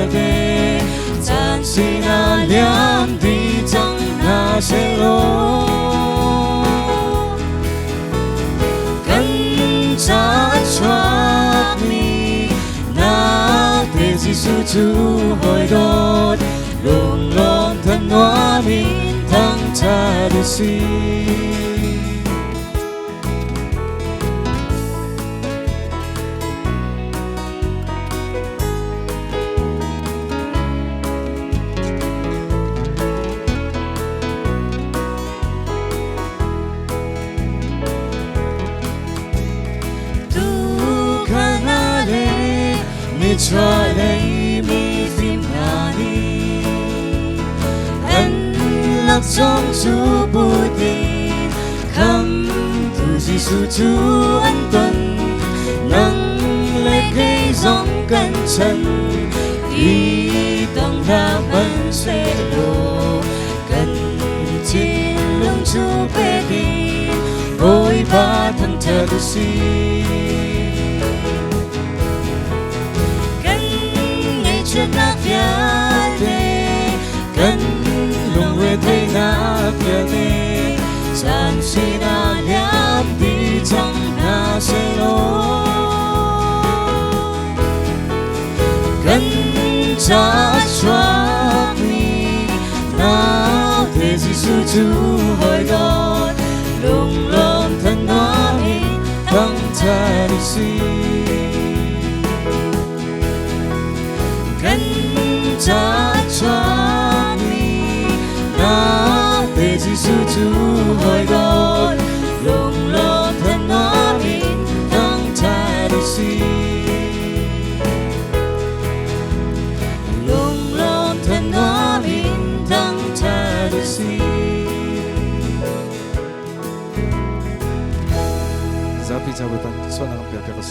的，暂时那两地藏那些路，跟着穿你那的是苏州海岛，龙龙腾华明腾查的心。cho lấy mi phim hà đi anh lạc trong chú bùi tin khăm tu di su chú anh tuần nâng lấy cây gióng cân chân đi tông ra vẫn sẽ lộ cần trên lưng chú bê đi ôi ba thằng thơ tu si na piade kan lung we thei na piade san si na liam di trong na se lo kan cha chua mi na thế gì su chu hỏi đó lung lom thân hoa mi thăng cha đi si cha cha mi na te ji su chu hỏi đó lung lo thân hoa min thăng cha đi si lung lo thân hoa min thăng cha đi si. Zarhpi chào buổi ban xuân năm bèo bèo